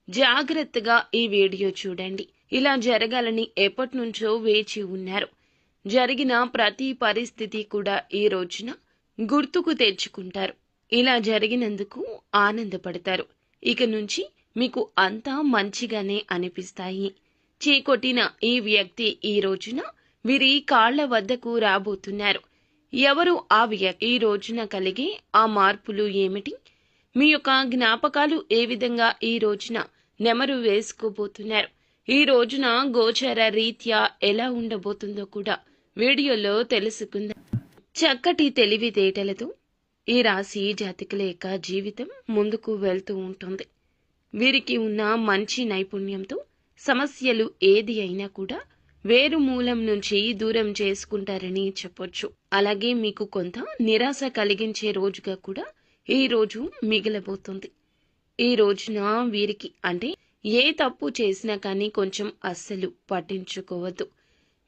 జాగ్రత్తగా ఈ వీడియో చూడండి. ఇలా జరగాలని ఎప్పటినుంచో వేచి ఉన్నారు. జరిగిన ప్రతి పరిస్థితి కూడా ఈ రోజున గుర్తుకు తెచ్చుకుంటారు. ఇలా జరిగినందుకు ఆనందపడతారు. ఇక నుంచి మీకు అంతా మంచిగానే అనిపిస్తాయి. చీకొట్టిన ఈ వ్యక్తి ఈ రోజున వీరి కాళ్ల వద్దకు రాబోతున్నారు. ఎవరు ఆ వ్యక్తి? ఈ రోజున కలిగే ఆ మార్పులు ఏమిటి? మీ యొక్క జ్ఞాపకాలు ఏ విధంగా ఈ రోజున నెమరు వేసుకోబోతున్నారు? ఈ రోజున గోచర రీత్యా ఎలా ఉండబోతుందో కూడా వీడియోలో తెలుసుకుందాం. చక్కటి తెలివితేటలతో ఈ రాశి జాతకుల యొక్క జీవితం ముందుకు వెళ్తూ ఉంటుంది. వీరికి ఉన్న మంచి నైపుణ్యంతో సమస్యలు ఏది అయినా కూడా వేరు మూలం నుంచి దూరం చేసుకుంటారని చెప్పొచ్చు. అలాగే మీకు కొంత నిరాశ కలిగించే రోజుగా కూడా ఈ రోజు మిగిలబోతుంది. ఈ రోజున వీరికి అంటే ఏ తప్పు చేసినా కానీ కొంచెం అస్సలు పట్టించుకోవద్దు.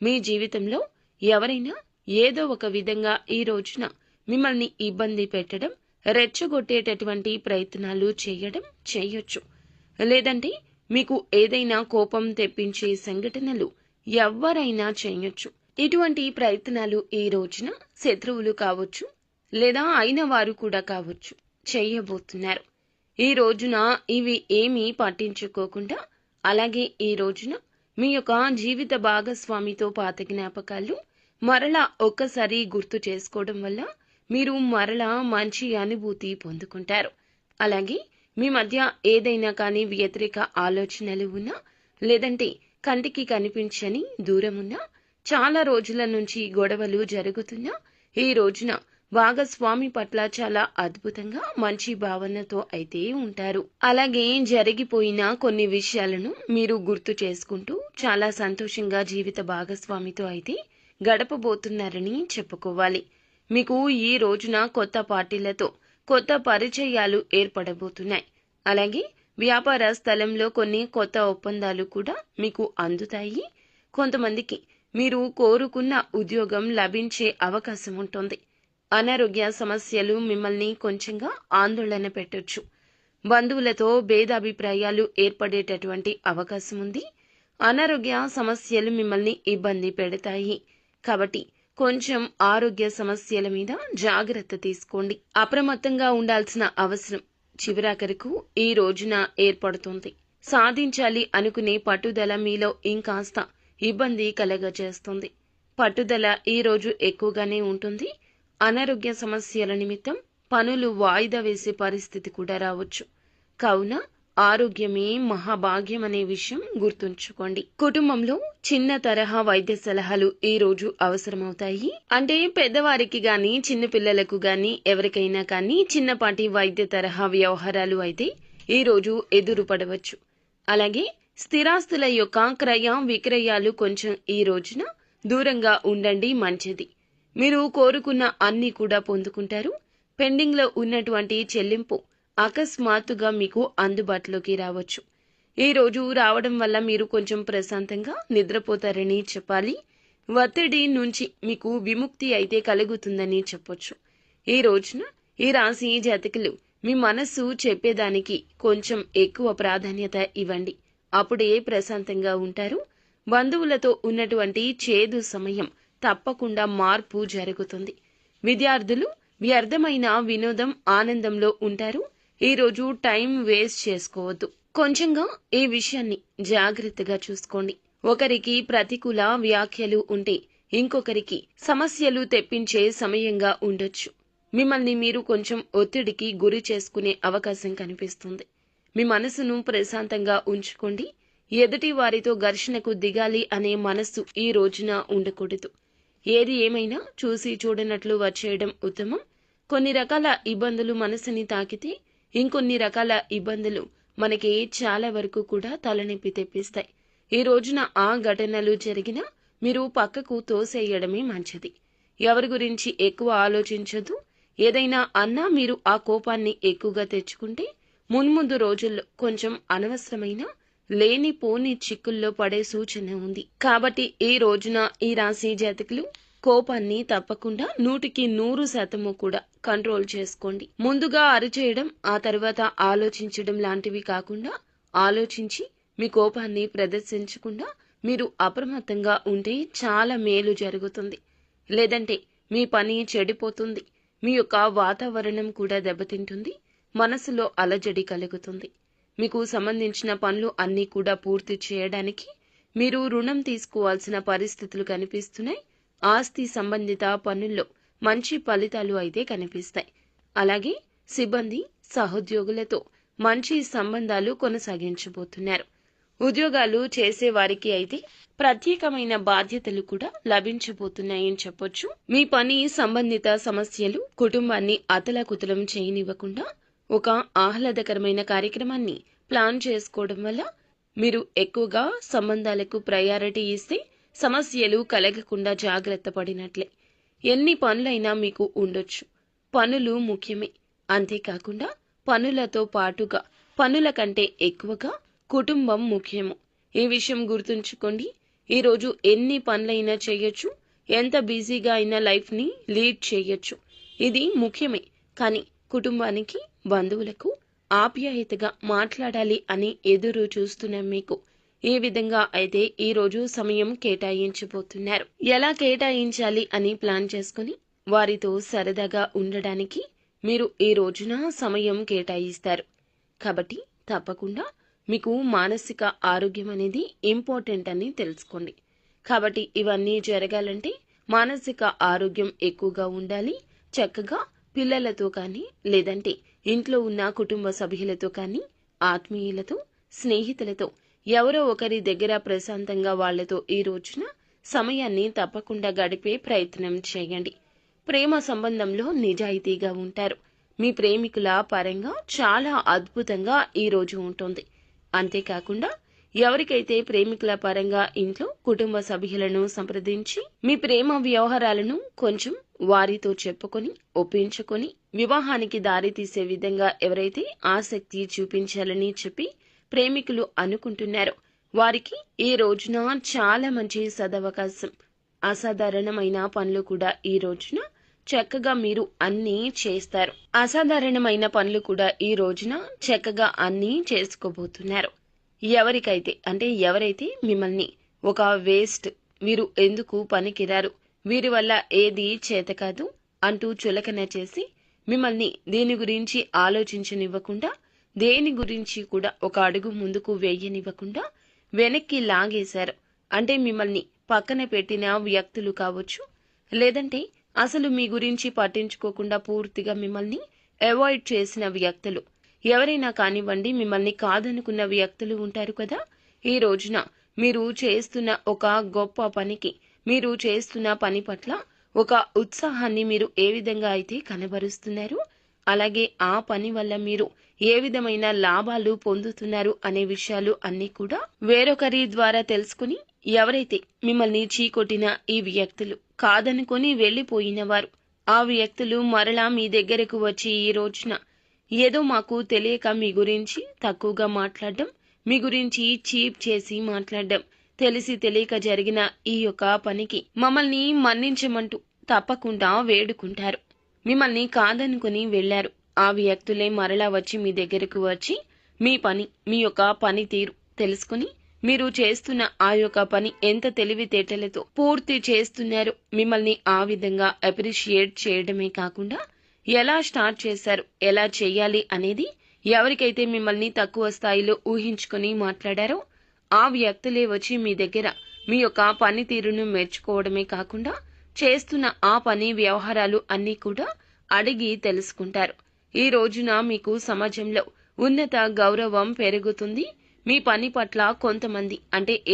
మీ జీవితంలో ఎవరైనా ఏదో ఒక విధంగా ఈ రోజున మిమ్మల్ని ఇబ్బంది పెట్టడం, రెచ్చగొట్టేటటువంటి ప్రయత్నాలు చేయొచ్చు. లేదంటే మీకు ఏదైనా కోపం తెప్పించే సంఘటనలు ఎవరైనా చేయొచ్చు. ఇటువంటి ప్రయత్నాలు ఈ రోజున శత్రువులు కావచ్చు, లేదా అయిన వారు కూడా కావచ్చు, చేయబోతున్నారు. ఈ రోజున ఇవి ఏమీ పట్టించుకోకుండా అలాగే ఈ రోజున మీ యొక్క జీవిత భాగస్వామితో పాత జ్ఞాపకాలు మరలా ఒక్కసారి గుర్తు చేసుకోవడం వల్ల మీరు మరలా మంచి అనుభూతి పొందుకుంటారు. అలాగే మీ మధ్య ఏదైనా కానీ వ్యతిరేక ఆలోచనలు ఉన్నా, లేదంటే కంటికి కనిపించని దూరమున్నా, చాలా రోజుల నుంచి గొడవలు జరుగుతున్నా, ఈ రోజున భాగస్వామి పట్ల చాలా అద్భుతంగా మంచి భావనతో అయితే ఉంటారు. అలాగే జరిగిపోయిన కొన్ని విషయాలను మీరు గుర్తు చేసుకుంటూ చాలా సంతోషంగా జీవిత భాగస్వామితో అయితే గడపబోతున్నారని చెప్పుకోవాలి. మీకు ఈ రోజున కొత్త పార్టీలతో కొత్త పరిచయాలు ఏర్పడబోతున్నాయి. అలాగే వ్యాపార స్థలంలో కొన్ని కొత్త ఒప్పందాలు కూడా మీకు అందుతాయి. కొంతమందికి మీరు కోరుకున్న ఉద్యోగం లభించే అవకాశం ఉంటుంది. అనారోగ్య సమస్యలు మిమ్మల్ని కొంచెంగా ఆందోళన పెట్టొచ్చు. బంధువులతో భేదాభిప్రాయాలు ఏర్పడేటటువంటి అవకాశం ఉంది. అనారోగ్య సమస్యలు మిమ్మల్ని ఇబ్బంది పెడతాయి. కాబట్టి కొంచెం ఆరోగ్య సమస్యల మీద జాగ్రత్త తీసుకోండి. అప్రమత్తంగా ఉండాల్సిన అవసరం చివరాఖరకు ఈ రోజున ఏర్పడుతుంది. సాధించాలి అనుకునే పట్టుదల మీలో ఇంకాస్త ఇబ్బంది కలగజేస్తుంది. పట్టుదల ఈ రోజు ఎక్కువగానే ఉంటుంది. అనారోగ్య సమస్యల నిమిత్తం పనులు వాయిదా వేసే పరిస్థితి కూడా రావచ్చు. కావున ఆరోగ్యమే మహాభాగ్యం అనే విషయం గుర్తుంచుకోండి. కుటుంబంలో చిన్న తరహా వైద్య సలహాలు ఈ రోజు అవసరమవుతాయి. అంటే పెద్దవారికి గాని, చిన్న పిల్లలకు గాని, ఎవరికైనా కానీ చిన్నపాటి వైద్య తరహా వ్యవహారాలు అయితే ఈ రోజు ఎదురుపడవచ్చు. అలాగే స్థిరాస్తుల యొక్క క్రయ విక్రయాలు కొంచెం ఈ రోజున దూరంగా ఉండండి మంచిది. మీరు కోరుకున్న అన్ని కూడా పొందుకుంటారు. పెండింగ్ లో ఉన్నటువంటి చెల్లింపు అకస్మాత్తుగా మీకు అందుబాటులోకి రావచ్చు. ఈ రోజు రావడం వల్ల మీరు కొంచెం ప్రశాంతంగా నిద్రపోతారని చెప్పాలి. ఒత్తిడి నుంచి మీకు విముక్తి అయితే కలుగుతుందని చెప్పొచ్చు. ఈ రోజున ఈ రాశి జాతకులు మీ మనస్సు చెప్పేదానికి కొంచెం ఎక్కువ ప్రాధాన్యత ఇవ్వండి. అప్పుడే ప్రశాంతంగా ఉంటారు. బంధువులతో ఉన్నటువంటి చేదు సమయం తప్పకుండా మార్పు జరుగుతుంది. విద్యార్థులు వ్యర్థమైన వినోదం ఆనందంలో ఉంటారు. ఈ రోజు టైం వేస్ట్ చేసుకోవద్దు. కొంచెంగా ఈ విషయాన్ని జాగ్రత్తగా చూసుకోండి. ఒకరికి ప్రతికూల వ్యాఖ్యలు ఉంటే ఇంకొకరికి సమస్యలు తెప్పించే సమయంగా ఉండొచ్చు. మిమ్మల్ని మీరు కొంచెం ఒత్తిడికి గురి చేసుకునే అవకాశం కనిపిస్తుంది. మీ మనసును ప్రశాంతంగా ఉంచుకోండి. ఎదుటి వారితో ఘర్షణకు దిగాలి అనే మనస్సు ఈ రోజున ఉండకూడదు. ఏది ఏమైనా చూసి చూడనట్లు వచ్చేయడం ఉత్తమం. కొన్ని రకాల ఇబ్బందులు మనసుని తాకితే ఇంకొన్ని రకాల ఇబ్బందులు మనకి చాలా వరకు కూడా తలనొప్పి తెప్పిస్తాయి. ఈ రోజున ఆ ఘటనలు జరిగినా మీరు పక్కకు తోసేయడమే మంచిది. ఎవరి గురించి ఎక్కువ ఆలోచించొద్దు. ఏదైనా అన్నా మీరు ఆ కోపాన్ని ఎక్కువగా తెచ్చుకుంటే మున్ముందు రోజుల్లో కొంచెం అనవసరమైన లేనిపోని చిక్కుల్లో పడే సూచన ఉంది. కాబట్టి ఈ రోజున ఈ రాశి జాతకులు కోపాన్ని తప్పకుండా 100% కూడా కంట్రోల్ చేసుకోండి. ముందుగా అరిచేయడం, ఆ తర్వాత ఆలోచించడం లాంటివి కాకుండా ఆలోచించి మీ కోపాన్ని ప్రదర్శించకుండా మీరు అప్రమత్తంగా ఉంటే చాలా మేలు జరుగుతుంది. లేదంటే మీ పని చెడిపోతుంది. మీ యొక్క వాతావరణం కూడా దెబ్బతింటుంది. మనసులో అలజడి కలుగుతుంది. మీకు సంబంధించిన పనులు అన్నీ కూడా పూర్తి చేయడానికి మీరు రుణం తీసుకోవాల్సిన పరిస్థితులు కనిపిస్తున్నాయి. ఆస్తి సంబంధిత పనుల్లో మంచి ఫలితాలు అయితే కనిపిస్తాయి. అలాగే సిబ్బంది, సహోద్యోగులతో మంచి సంబంధాలు కొనసాగించబోతున్నారు. ఉద్యోగాలు చేసే వారికి అయితే ప్రత్యేకమైన బాధ్యతలు కూడా లభించబోతున్నాయని చెప్పొచ్చు. మీ పని సంబంధిత సమస్యలు కుటుంబాన్ని అతలాకుతలం చేయనివ్వకుండా ఒక ఆహ్లాదకరమైన కార్యక్రమాన్ని ప్లాన్ చేసుకోవడం వల్ల మీరు ఎక్కువగా సంబంధాలకు ప్రయారిటీ ఇస్తే సమస్యలు కలగకుండా జాగ్రత్త పడినట్లే. ఎన్ని పనులైనా మీకు ఉండొచ్చు. పనులు ముఖ్యమే. అంతేకాకుండా పనులతో పాటుగా పనుల కంటే ఎక్కువగా కుటుంబం ముఖ్యము. ఈ విషయం గుర్తుంచుకోండి. ఈరోజు ఎన్ని పనులైనా చేయొచ్చు. ఎంత బిజీగా అయినా లైఫ్ని లీడ్ చేయొచ్చు. ఇది ముఖ్యమే. కానీ కుటుంబానికి, బంధువులకు ఆప్యాయతగా మాట్లాడాలి అని ఎదురు చూస్తున్న మీకు ఏ విధంగా అయితే ఈరోజు సమయం కేటాయించబోతున్నారు. ఎలా కేటాయించాలి అని ప్లాన్ చేసుకుని వారితో సరదాగా ఉండడానికి మీరు ఈ రోజున సమయం కేటాయిస్తారు. కాబట్టి తప్పకుండా మీకు మానసిక ఆరోగ్యం అనేది ఇంపార్టెంట్ అని తెలుసుకోండి. కాబట్టి ఇవన్నీ జరగాలంటే మానసిక ఆరోగ్యం ఎక్కువగా ఉండాలి. చక్కగా పిల్లలతో కానీ, లేదంటే ఇంట్లో ఉన్న కుటుంబ సభ్యులతో కానీ, ఆత్మీయులతో, స్నేహితులతో ఎవరో ఒకరి దగ్గర ప్రశాంతంగా వాళ్లతో ఈ రోజున సమయాన్ని తప్పకుండా గడిపే ప్రయత్నం చేయండి. ప్రేమ సంబంధంలో నిజాయితీగా ఉంటారు. మీ ప్రేమికుల పరంగా చాలా అద్భుతంగా ఈ రోజు ఉంటుంది. అంతేకాకుండా ఎవరికైతే ప్రేమికుల పరంగా ఇంట్లో కుటుంబ సభ్యులను సంప్రదించి మీ ప్రేమ వ్యవహారాలను కొంచెం వారితో చెప్పుకొని ఒప్పించుకొని వివాహానికి దారి తీసే విధంగా ఎవరైతే ఆసక్తి చూపించాలని చెప్పి ప్రేమికులు అనుకుంటున్నారో వారికి ఈ రోజున చాలా మంచి సదవకాశం. అసాధారణమైన పనులు కూడా ఈ రోజున చక్కగా మీరు అన్నీ చేస్తారు. అసాధారణమైన పనులు కూడా ఈ రోజున చక్కగా అన్నీ చేసుకోబోతున్నారు. ఎవరైతే మిమ్మల్ని ఒక వేస్ట్, వీరు ఎందుకు పనికిరారు, వీరి వల్ల ఏది చేత కాదు అంటూ చులకన చేసి మిమ్మల్ని దీని గురించి ఆలోచించనివ్వకుండా, దేని గురించి కూడా ఒక అడుగు ముందుకు వేయనివ్వకుండా వెనక్కి లాగేశారు. అంటే మిమ్మల్ని పక్కన పెట్టిన వ్యక్తులు కావచ్చు, లేదంటే అసలు మీ గురించి పట్టించుకోకుండా పూర్తిగా మిమ్మల్ని అవాయిడ్ చేసిన వ్యక్తులు ఎవరైనా కానివ్వండి, మిమ్మల్ని కాదనుకున్న వ్యక్తులు ఉంటారు కదా. ఈ రోజున మీరు చేస్తున్న ఒక గొప్ప పనికి, మీరు చేస్తున్న పని పట్ల ఒక ఉత్సాహాన్ని మీరు ఏ విధంగా అయితే కనబరుస్తున్నారు, అలాగే ఆ పని వల్ల మీరు ఏ విధమైన లాభాలు పొందుతున్నారు అనే విషయాలు అన్నీ కూడా వేరొకరి ద్వారా తెలుసుకుని ఎవరైతే మిమ్మల్ని చీకొట్టిన ఈ వ్యక్తులు, కాదనుకొని వెళ్లిపోయిన వారు, ఆ వ్యక్తులు మరలా మీ దగ్గరకు వచ్చి ఈ రోజున ఏదో మాకు తెలియక మీ గురించి తక్కువగా మాట్లాడడం, మీ గురించి చీప్ చేసి మాట్లాడడం, తెలిసి తెలియక జరిగిన ఈ యొక్క పనికి మమ్మల్ని మన్నించమంటూ తప్పకుండా వేడుకుంటారు. మిమ్మల్ని కాదనుకుని వెళ్లారు. ఆ వ్యక్తులే మరలా వచ్చి మీ దగ్గరకు వచ్చి మీ పని, మీ యొక్క పనితీరు తెలుసుకుని మీరు చేస్తున్న ఆ యొక్క పని ఎంత తెలివితేటలతో పూర్తి చేస్తున్నారు, మిమ్మల్ని ఆ విధంగా అప్రిషియేట్ చేయడమే కాకుండా ఎలా స్టార్ట్ చేశారు, ఎలా చేయాలి అనేది ఎవరికైతే మిమ్మల్ని తక్కువ స్థాయిలో ఊహించుకొని మాట్లాడారో ఆ వ్యక్తులే వచ్చి మీ దగ్గర మీ యొక్క పనితీరును మెచ్చుకోవడమే కాకుండా చేస్తున్న ఆ పని వ్యవహారాలు అన్నీ కూడా అడిగి తెలుసుకుంటారు. ఈ రోజున మీకు సమాజంలో ఉన్నత గౌరవం పెరుగుతుంది. మీ పని పట్ల కొంతమంది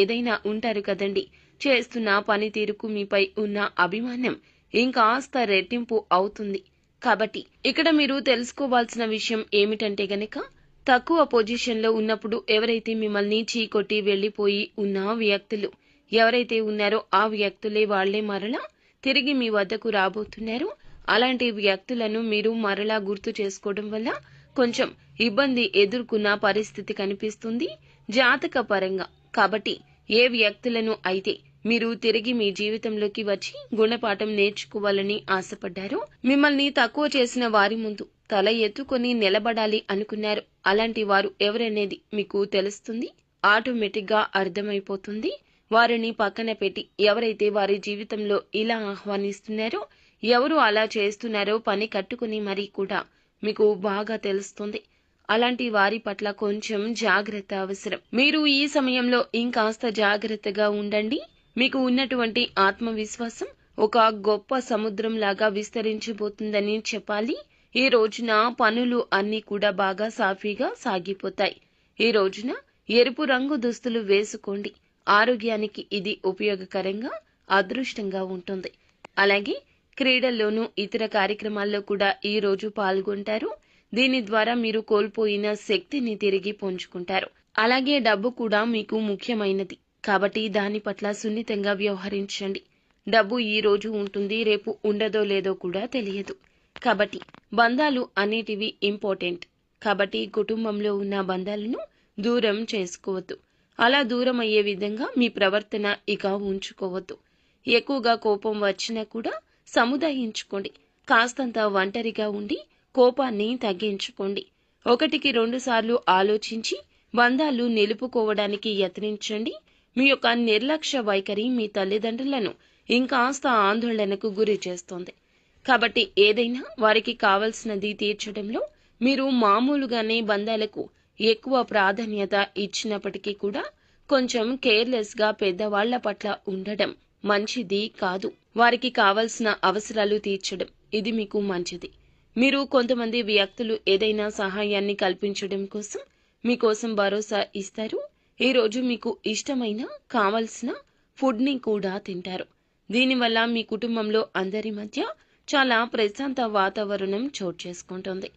ఏదైనా ఉంటారు కదండి, చేస్తున్న పనితీరుకు మీపై ఉన్న అభిమానం ఇంకాస్త రెట్టింపు అవుతుంది. కాబట్టి ఇక్కడ మీరు తెలుసుకోవాల్సిన విషయం ఏమిటంటే గనక, తక్కువ పొజిషన్లో ఉన్నప్పుడు ఎవరైతే మిమ్మల్ని చీకొట్టి వెళ్లిపోయి ఉన్న వ్యక్తులు ఎవరైతే ఉన్నారో ఆ వ్యక్తులే వాళ్లే మరలా తిరిగి మీ వద్దకు రాబోతున్నారు. అలాంటి వ్యక్తులను మీరు మరలా గుర్తు చేసుకోవడం వల్ల కొంచెం ఇబ్బంది ఎదుర్కొన్న పరిస్థితి కనిపిస్తుంది జాతక పరంగా. కాబట్టి ఏ వ్యక్తులను అయితే మీరు తిరిగి మీ జీవితంలోకి వచ్చి గుణపాఠం నేర్చుకోవాలని ఆశపడ్డారో, మిమ్మల్ని తక్కువ చేసిన వారి ముందు తల ఎత్తుకొని నిలబడాలి అనుకున్నారు. అలాంటి వారు ఎవరనేది మీకు తెలుస్తుంది. ఆటోమేటిక్గా అర్థమైపోతుంది. వారిని పక్కన పెట్టి ఎవరైతే వారి జీవితంలో ఇలా ఆహ్వానిస్తున్నారో, ఎవరు అలా చేస్తున్నారో పని కట్టుకుని మరీ కూడా మీకు బాగా తెలుస్తుంది. అలాంటి వారి పట్ల కొంచెం జాగ్రత్త అవసరం. మీరు ఈ సమయంలో ఇంకాస్త జాగ్రత్తగా ఉండండి. మీకు ఉన్నటువంటి ఆత్మవిశ్వాసం ఒక గొప్ప సముద్రం లాగా విస్తరించబోతుందని చెప్పాలి. ఈ రోజున పనులు అన్నీ కూడా బాగా సాఫీగా సాగిపోతాయి. ఈ రోజున ఎరుపు రంగు దుస్తులు వేసుకోండి. ఆరోగ్యానికి ఇది ఉపయోగకరంగా, అదృష్టంగా ఉంటుంది. అలాగే క్రీడల్లోనూ ఇతర కార్యక్రమాల్లో కూడా ఈ రోజు పాల్గొంటారు. దీని ద్వారా మీరు కోల్పోయిన శక్తిని తిరిగి పుంజుకుంటారు. అలాగే డబ్బు కూడా మీకు ముఖ్యమైనది కాబట్టి దాని పట్ల సున్నితంగా వ్యవహరించండి. డబ్బు ఈ రోజు ఉంటుంది, రేపు ఉండదో లేదో కూడా తెలియదు. కాబట్టి బంధాలు అనేటివి ఇంపార్టెంట్. కాబట్టి కుటుంబంలో ఉన్న బంధాలను దూరం చేసుకోవద్దు. అలా దూరం అయ్యే విధంగా మీ ప్రవర్తన ఇక ఉంచుకోవద్దు. ఎక్కువగా కోపం వచ్చినా కూడా సముదాయించుకోండి. కాస్తంత ఒంటరిగా ఉండి కోపాన్ని తగ్గించుకోండి. 1-2 సార్లు ఆలోచించి బంధాలు నిలుపుకోవడానికి యత్నించండి. మీ యొక్క నిర్లక్ష్య వైఖరి మీ తల్లిదండ్రులను ఇంకాస్త ఆందోళనకు గురి చేస్తుంది. కాబట్టి ఏదైనా వారికి కావలసినది తీర్చడంలో మీరు మామూలుగానే బంధాలకు ఎక్కువ ప్రాధాన్యత ఇచ్చినప్పటికీ కూడా కొంచెం కేర్లెస్గా పెద్దవాళ్ల పట్ల ఉండడం మంచిది కాదు. వారికి కావలసిన అవసరాలు తీర్చడం ఇది మీకు మంచిది. మీరు కొంతమంది వ్యక్తులు ఏదైనా సహాయాన్ని కల్పించడం కోసం మీకోసం భరోసా ఇస్తారు. ఈ రోజు మీకు ఇష్టమైన కావలసిన ఫుడ్ని కూడా తింటారు. దీనివల్ల మీ కుటుంబంలో అందరి మధ్య చాలా ప్రశాంత వాతావరణం చోటు చేసుకుంటుంది.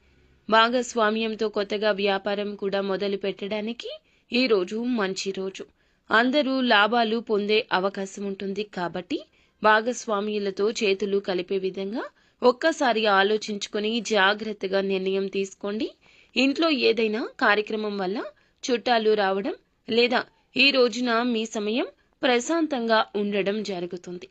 భాగస్వామ్యంతో కొత్తగా వ్యాపారం కూడా మొదలు పెట్టడానికి ఈ రోజు మంచి రోజు. అందరూ లాభాలు పొందే అవకాశం ఉంటుంది. కాబట్టి భాగస్వామ్యులతో చేతులు కలిపే విధంగా ఒక్కసారి ఆలోచించుకొని జాగ్రత్తగా నిర్ణయం తీసుకోండి. ఇంట్లో ఏదైనా కార్యక్రమం వల్ల చుట్టాలు రావడం లేదా ఈ రోజున మీ సమయం ప్రశాంతంగా ఉండడం జరుగుతుంది.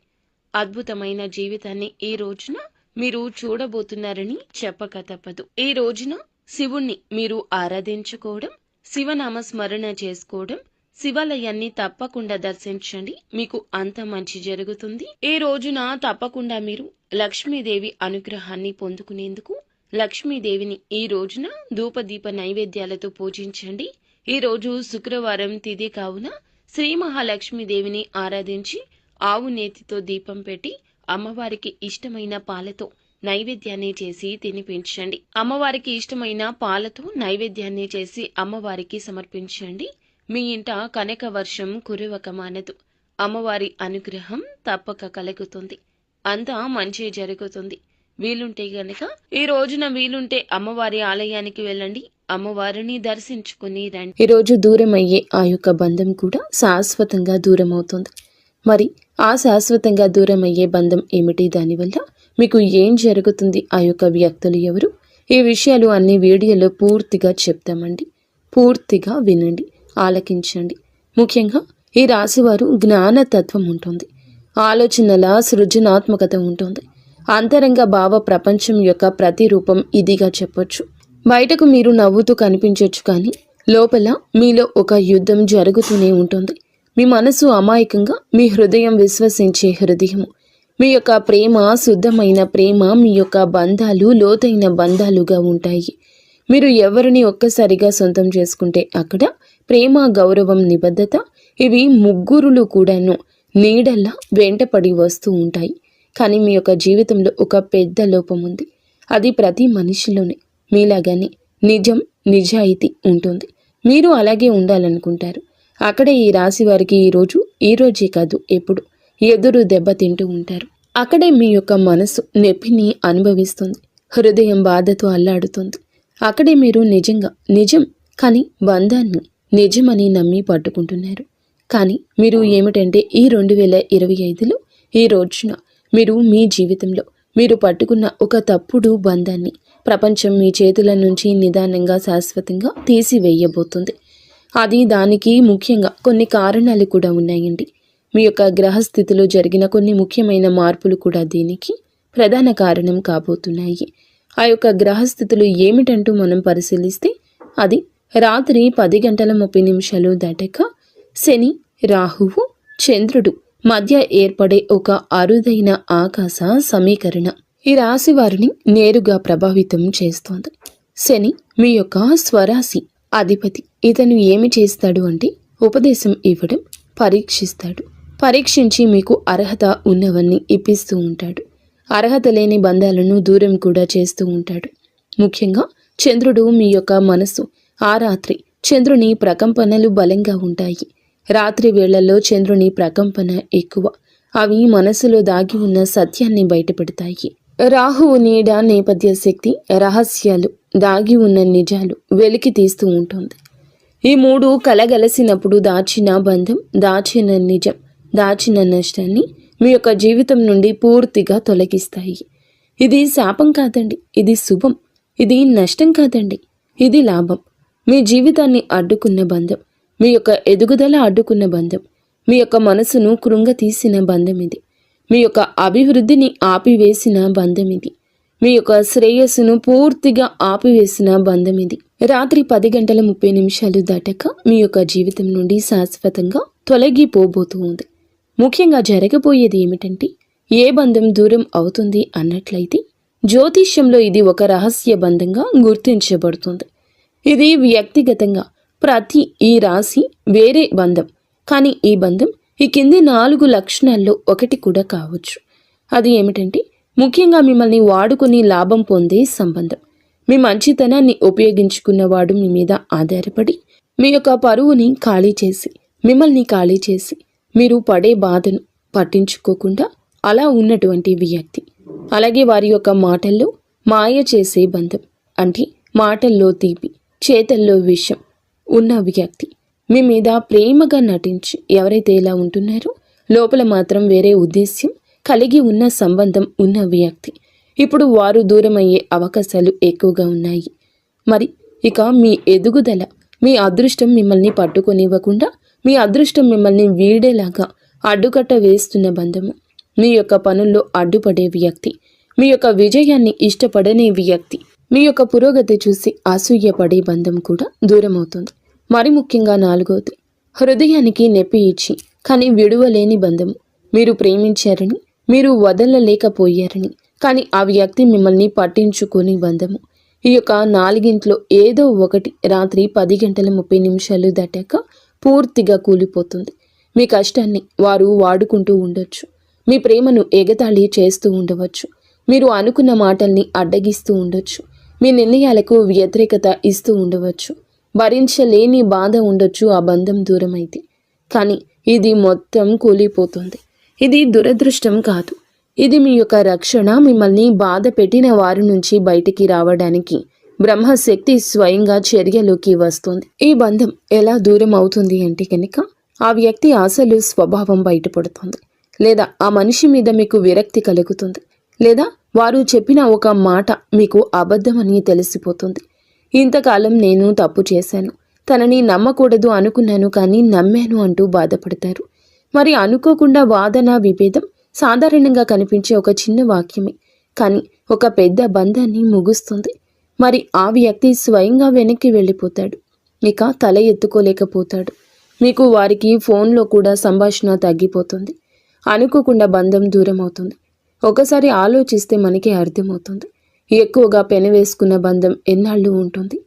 అద్భుతమైన జీవితాన్ని ఈ రోజున మీరు చూడబోతున్నారని చెప్పక తప్పదు. ఈ రోజున శివుణ్ణి మీరు ఆరాధించుకోవడం, శివనామ స్మరణ చేసుకోవడం, శివాలయాన్ని తప్పకుండా దర్శించండి. మీకు అంత మంచి జరుగుతుంది. ఈ రోజున తప్పకుండా మీరు లక్ష్మీదేవి అనుగ్రహాన్ని పొందుకునేందుకు లక్ష్మీదేవిని ఈ రోజున ధూపదీప నైవేద్యాలతో పూజించండి. ఈ రోజు శుక్రవారం తిథి కావున శ్రీ మహాలక్ష్మీదేవిని ఆరాధించి ఆవు నేతితో దీపం పెట్టి అమ్మవారికి ఇష్టమైన పాలతో నైవేద్యాన్ని చేసి తినిపించండి. అమ్మవారికి ఇష్టమైన పాలతో నైవేద్యాన్ని చేసి అమ్మవారికి సమర్పించండి. మీ ఇంట కనక వర్షం కురవక మానదు. అమ్మవారి అనుగ్రహం తప్పక కలుగుతుంది. అంతా మంచి జరుగుతుంది. వీలుంటే గనక ఈ రోజున వీలుంటే అమ్మవారి ఆలయానికి వెళ్ళండి. అమ్మవారిని దర్శించుకుని రండి. ఈ రోజు దూరం అయ్యే ఆ యొక్క బంధం కూడా శాశ్వతంగా దూరం అవుతుంది. మరి ఆ శాశ్వతంగా దూరం అయ్యే బంధం ఏమిటి? దానివల్ల మీకు ఏం జరుగుతుంది? ఆ యొక్క వ్యక్తులు ఎవరు? ఈ విషయాలు అన్ని వీడియోలో పూర్తిగా చెప్తామండి. పూర్తిగా వినండి, ఆలకించండి. ముఖ్యంగా ఈ రాశివారు జ్ఞానతత్వం ఉంటుంది, ఆలోచనల సృజనాత్మకత ఉంటుంది. అంతరంగ భావ ప్రపంచం యొక్క ప్రతిరూపం ఇదిగా చెప్పొచ్చు. బయటకు మీరు నవ్వుతూ కనిపించవచ్చు, కానీ లోపల మీలో ఒక యుద్ధం జరుగుతూనే ఉంటుంది. మీ మనసు అమాయకంగా, మీ హృదయం విశ్వసించే హృదయము. మీ యొక్క ప్రేమ శుద్ధమైన ప్రేమ, మీ యొక్క బంధాలు లోతైన బంధాలుగా ఉంటాయి. మీరు ఎవరిని ఒక్కసారిగా సొంతం చేసుకుంటే అక్కడ ప్రేమ, గౌరవం, నిబద్ధత ఇవి ముగ్గురులు కూడాను నీడల్లా వెంటపడి వస్తూ ఉంటాయి. కానీ మీ యొక్క జీవితంలో ఒక పెద్ద లోపం ఉంది. అది ప్రతి మనిషిలోనే మీలాగానే నిజం, నిజాయితీ ఉంటుంది. మీరు అలాగే ఉండాలనుకుంటారు. అక్కడే ఈ రాశి వారికి ఈ రోజే కాదు ఎప్పుడు ఎదురు దెబ్బతింటూ ఉంటారు. అక్కడే మీ యొక్క మనసు నొప్పిని అనుభవిస్తుంది, హృదయం బాధతో అల్లాడుతుంది. అక్కడే మీరు నిజం కానీ బంధాన్ని నిజమని నమ్మి పట్టుకుంటున్నారు. కానీ మీరు ఏమిటంటే ఈ 2025లో ఈ రోజున మీరు మీ జీవితంలో మీరు పట్టుకున్న ఒక తప్పుడు బంధాన్ని ప్రపంచం మీ చేతుల నుంచి నిదానంగా శాశ్వతంగా తీసివేయబోతుంది. అది దానికి ముఖ్యంగా కొన్ని కారణాలు కూడా ఉన్నాయండి. మీ యొక్క గ్రహస్థితిలో జరిగిన కొన్ని ముఖ్యమైన మార్పులు కూడా దీనికి ప్రధాన కారణం కాబోతున్నాయి. ఆ యొక్క గ్రహస్థితులు ఏమిటంటూ మనం పరిశీలిస్తే అది రాత్రి 10:30 దాటాక శని, రాహువు, చంద్రుడు మధ్య ఏర్పడే ఒక అరుదైన ఆకాశ సమీకరణ ఈ రాశి వారిని నేరుగా ప్రభావితం చేస్తోంది. శని మీ యొక్క స్వరాశి అధిపతి. ఇతను ఏమి చేస్తాడు అంటే ఉపదేశం ఇవ్వడం, పరీక్షిస్తాడు. పరీక్షించి మీకు అర్హత ఉన్నవన్నీ ఇప్పిస్తూ ఉంటాడు. అర్హత లేని బంధాలను దూరం కూడా చేస్తూ ఉంటాడు. ముఖ్యంగా చంద్రుడు మీ యొక్క మనసు. ఆ రాత్రి చంద్రుని ప్రకంపనలు బలంగా ఉంటాయి. రాత్రి వేళల్లో చంద్రుని ప్రకంపన ఎక్కువ. అవి మనసులో దాగి ఉన్న సత్యాన్ని బయటపెడతాయి. రాహువు నీడ నేపథ్య శక్తి, రహస్యాలు, దాగి ఉన్న నిజాలు వెలికి తీస్తూ ఉంటుంది. ఈ మూడు కలగలసినప్పుడు దాచిన బంధం, దాచిన నిజం, దాచిన నష్టాన్ని మీ యొక్క జీవితం నుండి పూర్తిగా తొలగిస్తాయి. ఇది శాపం కాదండి, ఇది శుభం. ఇది నష్టం కాదండి, ఇది లాభం. మీ జీవితాన్ని అడ్డుకున్న బంధం, మీ యొక్క ఎదుగుదల అడ్డుకున్న బంధం, మీ యొక్క మనసును కృంగతీసిన బంధం ఇది. మీ యొక్క అభివృద్ధిని ఆపివేసిన బంధం ఇది. మీ యొక్క శ్రేయస్సును పూర్తిగా ఆపివేసిన బంధం ఇది. రాత్రి 10:30 దాటాక మీ యొక్క జీవితం నుండి శాశ్వతంగా తొలగిపోబోతూ ఉంది. ముఖ్యంగా జరగబోయేది ఏమిటంటే ఏ బంధం దూరం అవుతుంది అన్నట్లయితే జ్యోతిష్యంలో ఇది ఒక రహస్య బంధంగా గుర్తించబడుతుంది. ఇది వ్యక్తిగతంగా ప్రతి ఈ రాశి వేరే బంధం. కానీ ఈ బంధం ఈ కింది 4 లక్షణాల్లో ఒకటి కూడా కావచ్చు. అది ఏమిటంటే ముఖ్యంగా మిమ్మల్ని వాడుకొని లాభం పొందే సంబంధం. మీ మంచితనాన్ని ఉపయోగించుకున్నవాడు మీ మీద ఆధారపడి మీ యొక్క పరువుని ఖాళీ చేసి, మిమ్మల్ని ఖాళీ చేసి, మీరు పడే బాధను పట్టించుకోకుండా అలా ఉన్నటువంటి వ్యక్తి. అలాగే వారి యొక్క మాటల్లో మాయ చేసే బంధం. అంటే మాటల్లో తీపి, చేతల్లో విషం ఉన్న వ్యక్తి. మీ మీద ప్రేమగా నటించి ఎవరైతే ఇలా ఉంటున్నారో లోపల మాత్రం వేరే ఉద్దేశ్యం కలిగి ఉన్న సంబంధం ఉన్న వ్యక్తి. ఇప్పుడు వారు దూరమయ్యే అవకాశాలు ఎక్కువగా ఉన్నాయి. మరి ఇక మీ ఎదుగుదల, మీ అదృష్టం మిమ్మల్ని పట్టుకొనివ్వకుండా, మీ అదృష్టం మిమ్మల్ని వీడేలాగా అడ్డుకట్ట వేస్తున్న బంధము, మీ యొక్క పనుల్లో అడ్డుపడే వ్యక్తి, మీ యొక్క విజయాన్ని ఇష్టపడని వ్యక్తి, మీ యొక్క పురోగతి చూసి అసూయపడే బంధం కూడా దూరమవుతుంది. మరి ముఖ్యంగా 4వది, హృదయానికి నొప్పి ఇచ్చి కానీ విడువలేని బంధము. మీరు ప్రేమించారని, మీరు వదలలేకపోయారని, కానీ ఆ వ్యక్తి మిమ్మల్ని పట్టించుకొని బంధము. ఈ యొక్క 4గింట్లో ఏదో ఒకటి రాత్రి 10:30 దాటాక పూర్తిగా కూలిపోతుంది. మీ కష్టాన్ని వారు వాడుకుంటూ ఉండొచ్చు. మీ ప్రేమను ఎగతాళి చేస్తూ ఉండవచ్చు. మీరు అనుకున్న మాటల్ని అడ్డగిస్తూ ఉండొచ్చు. మీ నిర్ణయాలకు వ్యతిరేకత ఇస్తూ ఉండవచ్చు. భరించలేని బాధ ఉండొచ్చు ఆ బంధం దూరమైతే. కానీ ఇది మొత్తం కూలిపోతుంది. ఇది దురదృష్టం కాదు, ఇది మీ యొక్క రక్షణ. మిమ్మల్ని బాధ పెట్టిన వారి నుంచి బయటికి రావడానికి బ్రహ్మశక్తి స్వయంగా చర్యలోకి వస్తుంది. ఈ బంధం ఎలా దూరం అవుతుంది అంటే కనుక ఆ వ్యక్తి అసలు స్వభావం బయటపడుతుంది, లేదా ఆ మనిషి మీద మీకు విరక్తి కలుగుతుంది, లేదా వారు చెప్పిన ఒక మాట మీకు అబద్ధమని తెలిసిపోతుంది. ఇంతకాలం నేను తప్పు చేశాను, తనని నమ్మకూడదు అనుకున్నాను కానీ నమ్మాను అంటూ బాధపడతారు. మరి అనుకోకుండా వాదన, విభేదం సాధారణంగా కనిపించే ఒక చిన్న వాక్యమే కానీ ఒక పెద్ద బంధాన్ని ముగుస్తుంది. మరి ఆ వ్యక్తి స్వయంగా వెనక్కి వెళ్ళిపోతాడు. ఇక తల ఎత్తుకోలేకపోతాడు. మీకు వారికి ఫోన్లో కూడా సంభాషణ తగ్గిపోతుంది. అనుకోకుండా బంధం దూరం అవుతుంది. ఒకసారి ఆలోచిస్తే మనకి అర్థమవుతుంది. ఎక్కువగా పెనవేసుకున్న బంధం ఎన్నాళ్ళు ఉంటుంది?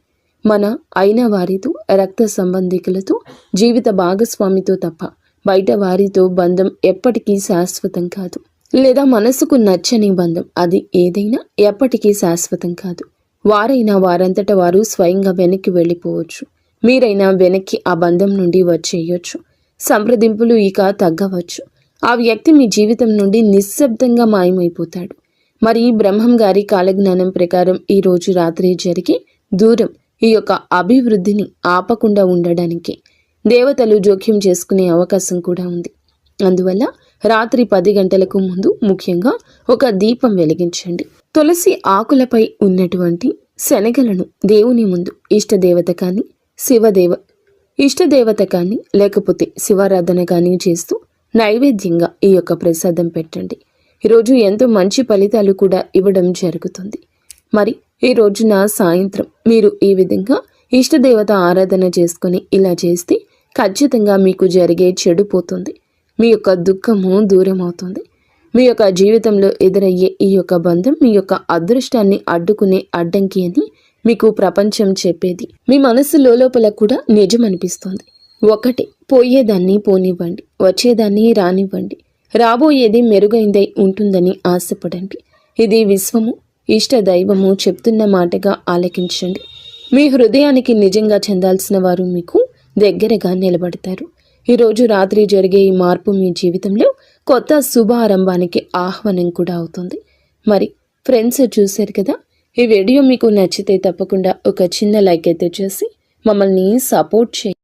మన అయిన వారితో, రక్త సంబంధికులతో, జీవిత భాగస్వామితో తప్ప బయట వారితో బంధం ఎప్పటికీ శాశ్వతం కాదు. లేదా మనసుకు నచ్చని బంధం, అది ఏదైనా ఎప్పటికీ శాశ్వతం కాదు. వారైనా వారంతట వారు స్వయంగా వెనక్కి వెళ్ళిపోవచ్చు. మీరైనా వెనక్కి ఆ బంధం నుండి వచ్చేయొచ్చు. సంప్రదింపులు ఇక తగ్గవచ్చు. ఆ వ్యక్తి మీ జీవితం నుండి నిశ్శబ్దంగా మాయమైపోతాడు. మరి బ్రహ్మం గారి కాలజ్ఞానం ప్రకారం ఈ రోజు రాత్రి జరిగే దూరం ఈ యొక్క అభివృద్ధిని ఆపకుండా ఉండడానికి దేవతలు జోక్యం చేసుకునే అవకాశం కూడా ఉంది. అందువల్ల రాత్రి 10 గంటలకు ముందు ముఖ్యంగా ఒక దీపం వెలిగించండి. తులసి ఆకులపై ఉన్నటువంటి శనగలను దేవుని ముందు ఇష్టదేవత కానీ, ఇష్టదేవత కానీ, లేకపోతే శివారాధన కానీ చేస్తూ నైవేద్యంగా ఈ యొక్క ప్రసాదం పెట్టండి. ఈరోజు ఎంతో మంచి ఫలితాలు కూడా ఇవ్వడం జరుగుతుంది. మరి ఈ రోజున సాయంత్రం మీరు ఈ విధంగా ఇష్టదేవత ఆరాధన చేసుకొని ఇలా చేస్తే ఖచ్చితంగా మీకు జరిగే చెడు పోతుంది. మీ యొక్క దుఃఖము దూరం అవుతుంది. మీ యొక్క జీవితంలో ఎదురయ్యే ఈ యొక్క బంధం మీ యొక్క అదృష్టాన్ని అడ్డుకునే అడ్డంకి అని మీకు ప్రపంచం చెప్పేది మీ మనసు లోపల కూడా నిజం అనిపిస్తుంది. ఒకటి, పోయేదాన్ని పోనివ్వండి, వచ్చేదాన్ని రానివ్వండి, రాబోయేది మెరుగైందై ఉంటుందని ఆశపడండి. ఇది విశ్వము, ఇష్ట దైవము చెప్తున్న మాటగా ఆలకించండి. మీ హృదయానికి నిజంగా చెందాల్సిన వారు మీకు దగ్గరగా నిలబడతారు. ఈరోజు రాత్రి జరిగే ఈ మార్పు మీ జీవితంలో కొత్త శుభారంభానికి ఆహ్వానం కూడా అవుతుంది. మరి ఫ్రెండ్స్, చూశారు కదా, ఈ వీడియో మీకు నచ్చితే తప్పకుండా ఒక చిన్న లైక్ అయితే చేసి మమ్మల్ని సపోర్ట్ చేయండి.